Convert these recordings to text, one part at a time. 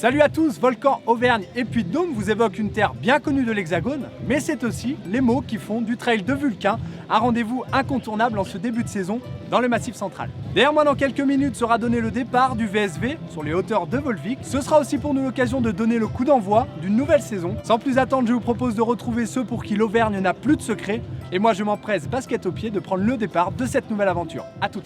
Salut à tous, Volcan, Auvergne et Puy-de-Dôme vous évoquent une terre bien connue de l'Hexagone, mais c'est aussi les mots qui font du trail de Vulcain un rendez-vous incontournable en ce début de saison dans le Massif central. Derrière moi dans quelques minutes sera donné le départ du VSV sur les hauteurs de Volvic. Ce sera aussi pour nous l'occasion de donner le coup d'envoi d'une nouvelle saison. Sans plus attendre, je vous propose de retrouver ceux pour qui l'Auvergne n'a plus de secret. Et moi je m'empresse, basket au pied, de prendre le départ de cette nouvelle aventure. A toutes.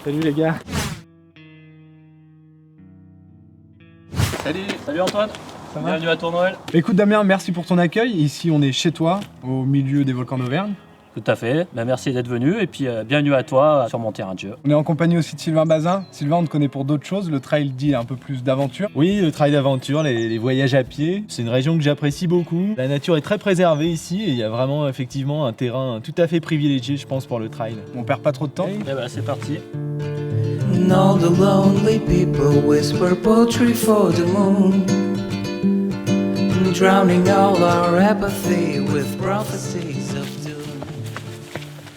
Salut les gars. Salut Antoine. Ça va ? Bienvenue à Tournoël. Écoute Damien, merci pour ton accueil. Ici on est chez toi, au milieu des volcans d'Auvergne. Tout à fait, merci d'être venu et puis bienvenue à toi sur mon terrain de jeu. On est en compagnie aussi de Sylvain Bazin. Sylvain, on te connaît pour d'autres choses, le trail dit un peu plus d'aventure. Oui, le trail d'aventure, les voyages à pied, c'est une région que j'apprécie beaucoup. La nature est très préservée ici et il y a vraiment effectivement un terrain tout à fait privilégié, je pense, pour le trail. On perd pas trop de temps. Et ben c'est parti. And all the lonely people whisper poetry for the moon, drowning all our apathy with prophecies of doom.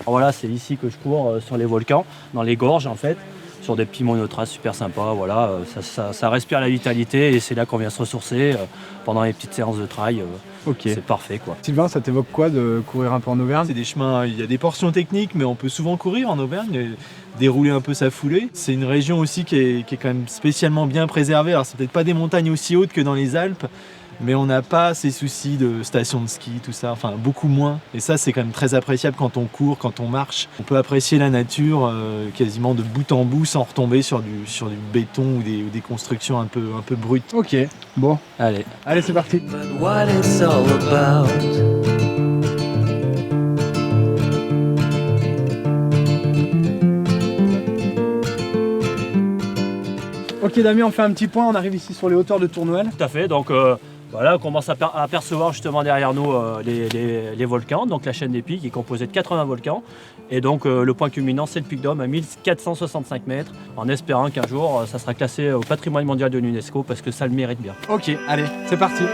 Alors voilà, c'est ici que je cours sur les volcans, dans les gorges en fait, sur des petits monotraces super sympas. Voilà, ça respire la vitalité et c'est là qu'on vient se ressourcer pendant les petites séances de trail. Ok. C'est parfait quoi. Sylvain, ça t'évoque quoi de courir un peu en Auvergne ? C'est des chemins, il y a des portions techniques, mais on peut souvent courir en Auvergne, et dérouler un peu sa foulée. C'est une région aussi qui est quand même spécialement bien préservée. Alors c'est peut-être pas des montagnes aussi hautes que dans les Alpes, mais on n'a pas ces soucis de stations de ski, tout ça, enfin beaucoup moins. Et ça c'est quand même très appréciable quand on court, quand on marche. On peut apprécier la nature quasiment de bout en bout sans retomber sur du béton ou des constructions un peu brutes. Ok, bon, Allez. c'est parti. But what it's all about. Ok Damien, on fait un petit point, on arrive ici sur les hauteurs de Tournoël. Tout à fait, donc voilà, on commence à apercevoir justement derrière nous les volcans, donc la chaîne des pics qui est composée de 80 volcans. Et donc le point culminant, c'est le Pic d'Homme à 1465 mètres, en espérant qu'un jour ça sera classé au patrimoine mondial de l'UNESCO parce que ça le mérite bien. Ok, allez, c'est parti.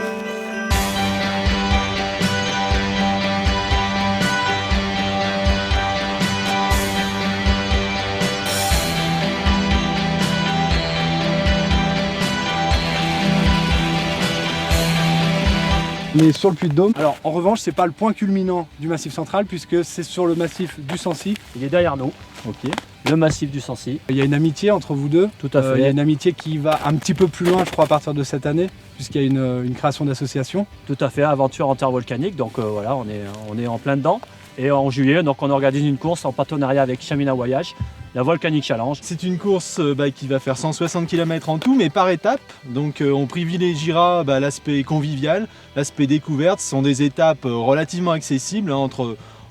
On est sur le Puy-de-Dôme. Alors en revanche, c'est pas le point culminant du Massif central puisque c'est sur le massif du Sancy. Il est derrière nous, Ok. le massif du Sancy. Il y a une amitié entre vous deux. Tout à fait. Il y a une amitié qui va un petit peu plus loin, je crois, à partir de cette année, puisqu'il y a une création d'association. Tout à fait, aventure intervolcanique, donc voilà, on est en plein dedans. Et en juillet, donc on organise une course en partenariat avec Chamina Voyage, la Volcanic Challenge. C'est une course qui va faire 160 km en tout, mais par étapes. Donc on privilégiera l'aspect convivial, l'aspect découverte. Ce sont des étapes relativement accessibles, hein,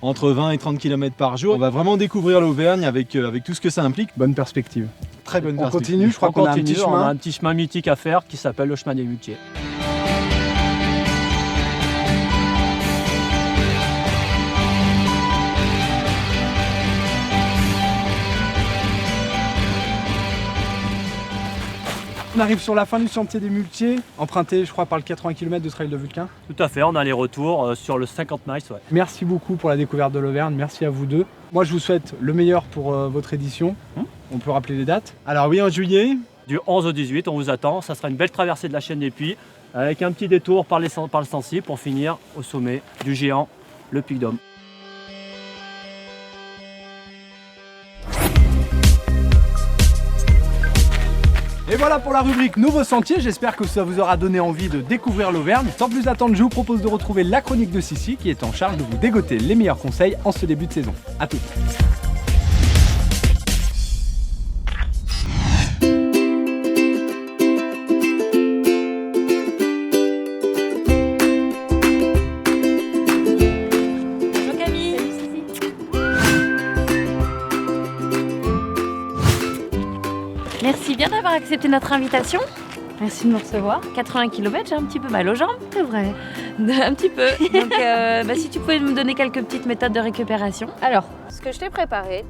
entre 20 et 30 km par jour. On va vraiment découvrir l'Auvergne avec tout ce que ça implique. Bonne perspective. Très bonne On perspective. continue, je crois qu'on a un continue, petit on a chemin. un petit chemin mythique à faire qui s'appelle le chemin des muletiers. On arrive sur la fin du sentier des Muletiers, emprunté, je crois, par le 80 km de trail de Vulcain. Tout à fait, on a les retours sur le 50 miles. Ouais. Merci beaucoup pour la découverte de l'Auvergne, merci à vous deux. Moi, je vous souhaite le meilleur pour votre édition. On peut rappeler les dates. Alors oui, en juillet, Du 11 au 18, on vous attend. Ça sera une belle traversée de la chaîne des Puys avec un petit détour par le Sancy pour finir au sommet du géant, le Pic d'Homme. Et voilà pour la rubrique Nouveau Sentier, j'espère que ça vous aura donné envie de découvrir l'Auvergne. Sans plus attendre, je vous propose de retrouver la chronique de Sissi qui est en charge de vous dégoter les meilleurs conseils en ce début de saison. A toutes. Bonjour Camille. Merci bien d'avoir accepté notre invitation. Merci de me recevoir. 80 km, j'ai un petit peu mal aux jambes. C'est vrai. Un petit peu. Donc si tu pouvais me donner quelques petites méthodes de récupération. Alors, ce que je t'ai préparé,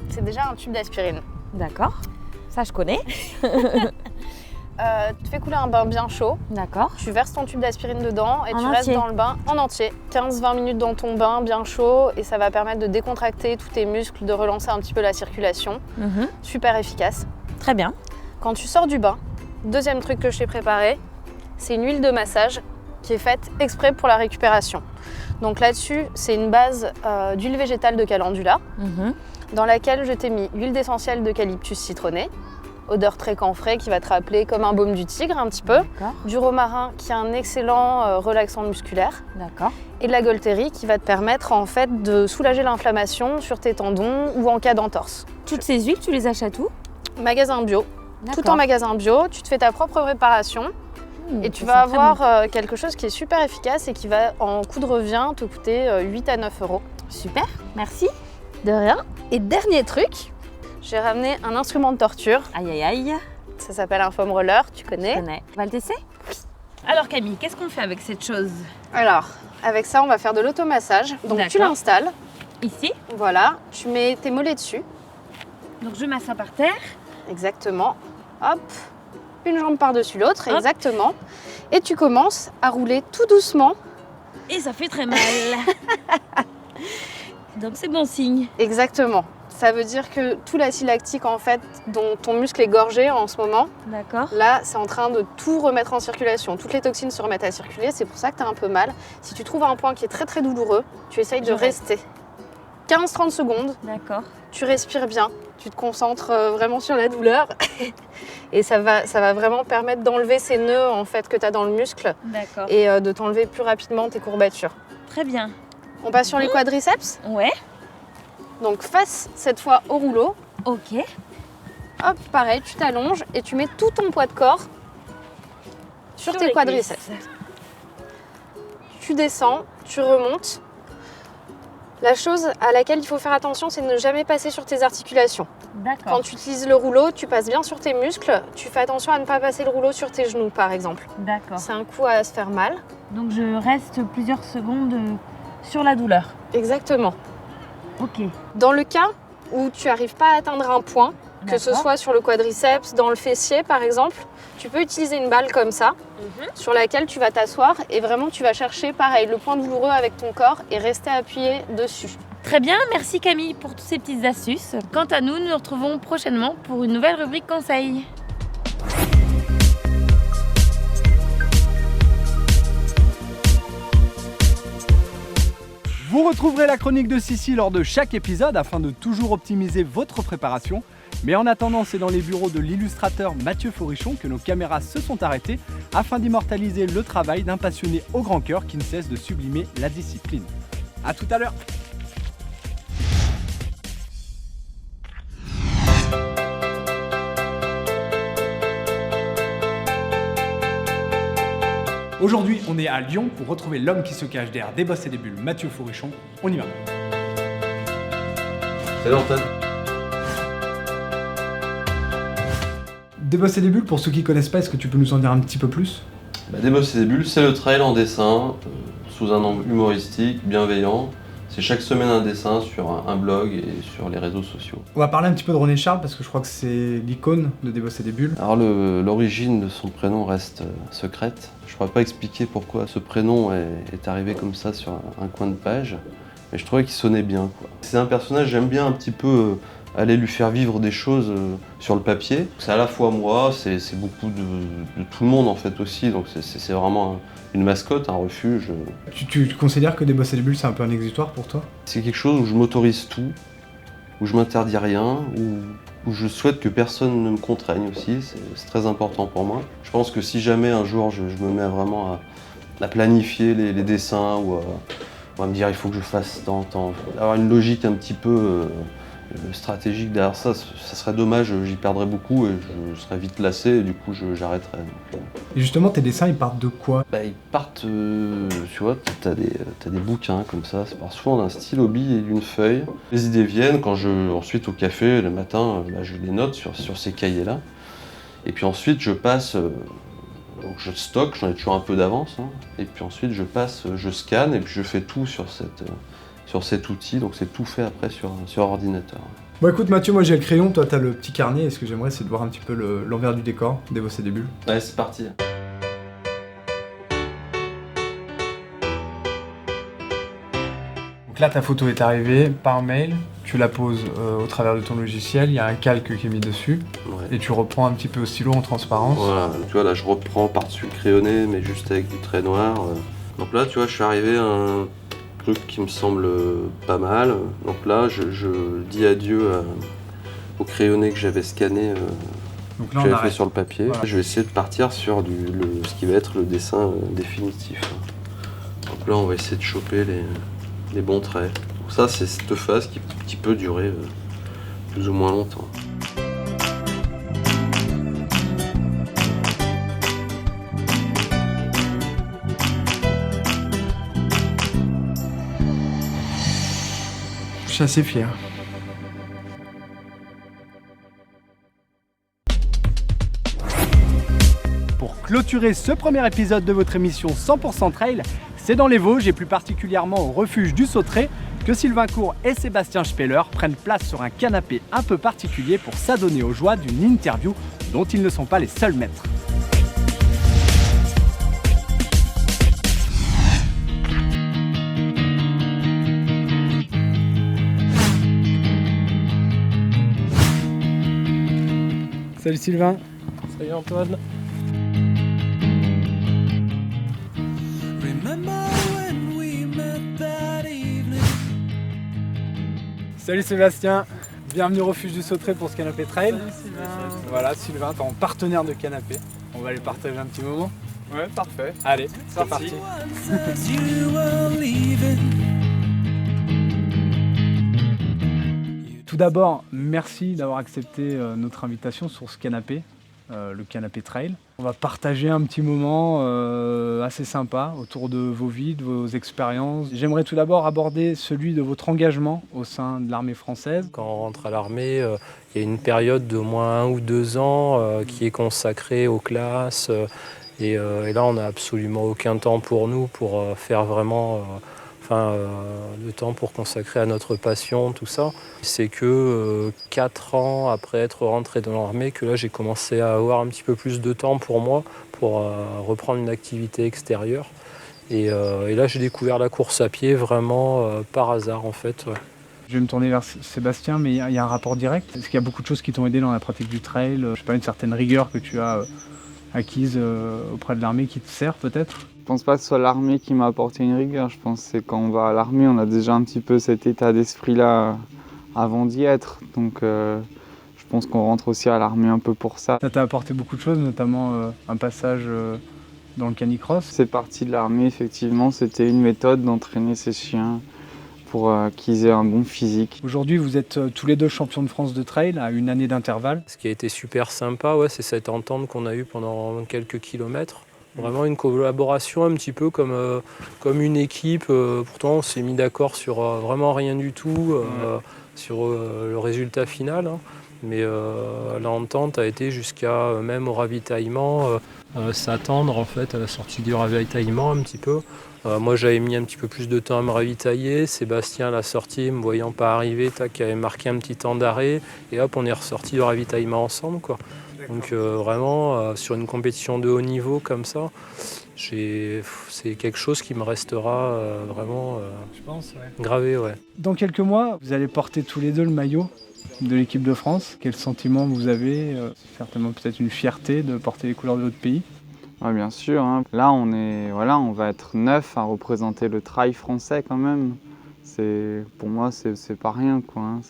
c'est déjà un tube d'aspirine. D'accord. Ça, je connais. tu fais couler un bain bien chaud. D'accord. Tu verses ton tube d'aspirine dedans et En tu restes entier. dans le bain en entier. 15-20 minutes dans ton bain bien chaud et ça va permettre de décontracter tous tes muscles, de relancer un petit peu la circulation. Super efficace. Très bien. Quand tu sors du bain, deuxième truc que je t'ai préparé, c'est une huile de massage qui est faite exprès pour la récupération. Donc là-dessus, c'est une base d'huile végétale de calendula dans laquelle je t'ai mis huile d'essentiel d'eucalyptus citronné, odeur très camphrée qui va te rappeler comme un baume du tigre un petit peu, D'accord. du romarin qui est un excellent relaxant musculaire D'accord. et de la Golterie qui va te permettre en fait de soulager l'inflammation sur tes tendons ou en cas d'entorse. Toutes ces huiles, tu les achètes où? Magasin bio, tout en magasin bio, tu te fais ta propre préparation et tu ça vas sent très bon. avoir quelque chose qui est super efficace et qui va en coût de revient te coûter 8 à 9 euros. Super, merci. De rien. Et dernier truc, j'ai ramené un instrument de torture, Aïe aïe aïe. ça s'appelle un foam roller, tu Je connais. connais. On va le tester? Alors Camille, qu'est-ce qu'on fait avec cette chose? Alors, avec ça on va faire de l'automassage. Donc tu D'accord. l'installes, Ici. voilà, tu mets tes mollets dessus, Donc je m'assois par terre. exactement, hop, une jambe par-dessus l'autre, Hop. exactement. Et tu commences à rouler tout doucement. Et ça fait très mal. Donc c'est bon signe. Exactement. Ça veut dire que tout l'acide lactique en fait dont ton muscle est gorgé en ce moment, D'accord. là c'est en train de tout remettre en circulation. Toutes les toxines se remettent à circuler, c'est pour ça que tu as un peu mal. Si tu trouves un point qui est très très douloureux, tu essayes de Je reste. rester. 15-30 secondes, D'accord. tu respires bien, tu te concentres vraiment sur la douleur et ça va vraiment permettre d'enlever ces nœuds en fait que tu as dans le muscle D'accord. et de t'enlever plus rapidement tes courbatures. Très bien. On passe sur les quadriceps. Ouais. Donc face cette fois au rouleau. Ok. Hop, pareil, tu t'allonges et tu mets tout ton poids de corps sur tes les quadriceps. cuisses. Tu descends, tu remontes. La chose à laquelle il faut faire attention, c'est de ne jamais passer sur tes articulations. D'accord. Quand tu utilises le rouleau, tu passes bien sur tes muscles. Tu fais attention à ne pas passer le rouleau sur tes genoux, par exemple. D'accord. C'est un coup à se faire mal. Donc je reste plusieurs secondes sur la douleur. Exactement. Ok. Dans le cas où tu n'arrives pas à atteindre un point, que ce D'accord. soit sur le quadriceps, dans le fessier par exemple, tu peux utiliser une balle comme ça, sur laquelle tu vas t'asseoir et vraiment tu vas chercher pareil le point douloureux avec ton corps et rester appuyé dessus. Très bien, merci Camille pour toutes ces petites astuces. Quant à nous, nous nous retrouvons prochainement pour une nouvelle rubrique conseils. Vous retrouverez la chronique de Sissi lors de chaque épisode afin de toujours optimiser votre préparation. Mais en attendant, c'est dans les bureaux de l'illustrateur Mathieu Forichon que nos caméras se sont arrêtées afin d'immortaliser le travail d'un passionné au grand cœur qui ne cesse de sublimer la discipline. A tout à l'heure. Aujourd'hui, on est à Lyon pour retrouver l'homme qui se cache derrière des bosses et des bulles, Mathieu Forichon. On y va. Salut Antoine. Des bosses et des bulles, pour ceux qui connaissent pas, est-ce que tu peux nous en dire un petit peu plus? Des bosses et des bulles, c'est le trail en dessin, sous un angle humoristique, bienveillant. C'est chaque semaine un dessin sur un blog et sur les réseaux sociaux. On va parler un petit peu de René Charles parce que je crois que c'est l'icône de Des bosses et des bulles. Alors l'origine de son prénom reste secrète. Je ne pourrais pas expliquer pourquoi ce prénom est arrivé comme ça sur un coin de page, mais je trouvais qu'il sonnait bien, quoi. C'est un personnage, j'aime bien un petit peu aller lui faire vivre des choses sur le papier. C'est à la fois moi, c'est beaucoup de tout le monde en fait aussi, donc c'est vraiment une mascotte, un refuge. Tu considères que Des bosses et des bulles, c'est un peu un exutoire pour toi? C'est quelque chose où je m'autorise tout, où je m'interdis rien, où je souhaite que personne ne me contraigne aussi, c'est très important pour moi. Je pense que si jamais un jour je me mets vraiment à planifier les dessins ou à me dire il faut que je fasse tant, avoir une logique un petit peu stratégique derrière ça, ça serait dommage, j'y perdrais beaucoup et je serais vite lassé et du coup j'arrêterais. Et justement, tes dessins, ils partent de quoi? Ils partent, tu vois, t'as des bouquins comme ça part souvent d'un stylo bille et d'une feuille. Les idées viennent quand ensuite au café, le matin, je les note sur ces cahiers-là. Et puis ensuite je passe, donc je stocke, j'en ai toujours un peu d'avance, hein. Et puis ensuite je passe, je scanne et puis je fais tout sur sur cet outil, donc c'est tout fait après sur ordinateur. Bon écoute Mathieu, moi j'ai le crayon, toi t'as le petit carnet, et ce que j'aimerais c'est de voir un petit peu l'envers du décor, dévosser des bulles. Ouais, c'est parti. Donc là ta photo est arrivée par mail, tu la poses au travers de ton logiciel, il y a un calque qui est mis dessus, Ouais. et tu reprends un petit peu au stylo en transparence. Voilà, tu vois là je reprends par-dessus le crayonné mais juste avec du trait noir. Donc là tu vois je suis arrivé à un truc qui me semble pas mal. Donc là je dis adieu au crayonné que j'avais scanné, Donc que là on j'avais fait arrête. sur le papier. Voilà. Je vais essayer de partir sur ce qui va être le dessin définitif. Donc là on va essayer de choper les bons traits. Donc ça c'est cette phase qui peut durer plus ou moins longtemps. Je suis assez fier. Pour clôturer ce premier épisode de votre émission 100% Trail, c'est dans les Vosges et plus particulièrement au refuge du Sauterets que Sylvain Court et Sébastien Speller prennent place sur un canapé un peu particulier pour s'adonner aux joies d'une interview dont ils ne sont pas les seuls maîtres. Salut Sylvain. Salut Antoine. Salut Sébastien. Bienvenue au refuge du Sauterets pour ce canapé trail. Salut Sylvain. Voilà Sylvain, ton partenaire de canapé. On va aller partager un petit moment. Ouais, parfait. Allez, c'est parti. Tout d'abord, merci d'avoir accepté notre invitation sur ce canapé, le canapé trail. On va partager un petit moment assez sympa autour de vos vies, de vos expériences. J'aimerais tout d'abord aborder celui de votre engagement au sein de l'armée française. Quand on rentre à l'armée, il y a une période d'au moins 1 ou 2 ans qui est consacrée aux classes. Et là, on n'a absolument aucun temps pour nous pour faire vraiment le temps pour consacrer à notre passion, tout ça. C'est que 4 ans après être rentré dans l'armée que là, j'ai commencé à avoir un petit peu plus de temps pour moi, pour reprendre une activité extérieure. Et là, j'ai découvert la course à pied vraiment par hasard, en fait. Ouais. Je vais me tourner vers Sébastien, mais il y a un rapport direct. Est-ce qu'il y a beaucoup de choses qui t'ont aidé dans la pratique du trail? Je sais pas, une certaine rigueur que tu as acquise auprès de l'armée qui te sert peut-être? Je pense pas que ce soit l'armée qui m'a apporté une rigueur. Je pense que c'est quand on va à l'armée, on a déjà un petit peu cet état d'esprit-là avant d'y être. Donc je pense qu'on rentre aussi à l'armée un peu pour ça. Ça t'a apporté beaucoup de choses, notamment un passage dans le canicross. C'est parti de l'armée, effectivement. C'était une méthode d'entraîner ces chiens pour qu'ils aient un bon physique. Aujourd'hui, vous êtes tous les deux champions de France de trail à une année d'intervalle. Ce qui a été super sympa, ouais, c'est cette entente qu'on a eue pendant quelques kilomètres. Vraiment une collaboration un petit peu comme une équipe. Pourtant, on s'est mis d'accord sur vraiment rien du tout, sur le résultat final. Hein. Mais l'entente a été jusqu'à même au ravitaillement, s'attendre en fait à la sortie du ravitaillement un petit peu. Moi, j'avais mis un petit peu plus de temps à me ravitailler. Sébastien, à la sortie, me voyant pas arriver, avait marqué un petit temps d'arrêt. Et hop, on est ressorti du ravitaillement ensemble, quoi. Donc vraiment, sur une compétition de haut niveau comme ça, c'est quelque chose qui me restera vraiment Je pense, ouais. gravé. Ouais. Dans quelques mois, vous allez porter tous les deux le maillot de l'équipe de France. Quel sentiment vous avez? Certainement peut-être une fierté de porter les couleurs de votre pays. Ouais, bien sûr. Hein. Là, on va être 9 à représenter le trail français quand même. Pour moi, c'est pas rien, quoi. Hein.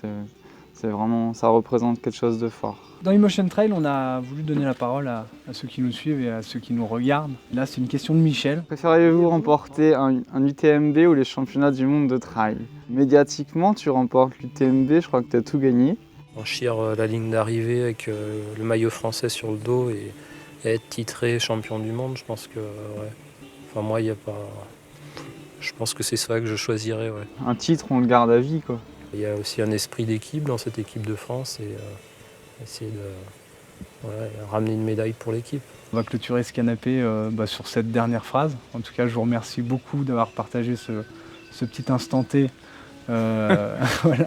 C'est vraiment, ça représente quelque chose de fort. Dans Emotion Trail, on a voulu donner la parole à ceux qui nous suivent et à ceux qui nous regardent. Là, c'est une question de Michel. Préfériez-vous remporter un UTMB ou les championnats du monde de trail? Médiatiquement, tu remportes l'UTMB, je crois que tu as tout gagné. Franchir la ligne d'arrivée avec le maillot français sur le dos et être titré champion du monde, je pense que, ouais. Enfin, moi, il n'y a pas... Je pense que c'est ça que je choisirais, ouais. Un titre, on le garde à vie, quoi. Il y a aussi un esprit d'équipe dans cette équipe de France et essayer de ramener une médaille pour l'équipe. On va clôturer ce canapé sur cette dernière phrase. En tout cas, je vous remercie beaucoup d'avoir partagé ce petit instant T voilà,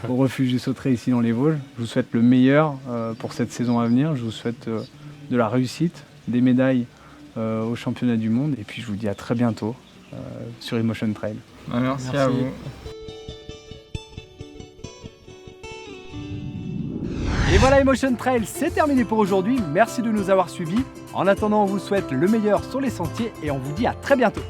au refuge du Sauterets ici dans les Vosges. Je vous souhaite le meilleur pour cette saison à venir. Je vous souhaite de la réussite, des médailles au championnat du monde. Et puis je vous dis à très bientôt sur Emotion Trail. Merci à vous. Et voilà, Emotion Trail, c'est terminé pour aujourd'hui. Merci de nous avoir suivis. En attendant, on vous souhaite le meilleur sur les sentiers et on vous dit à très bientôt.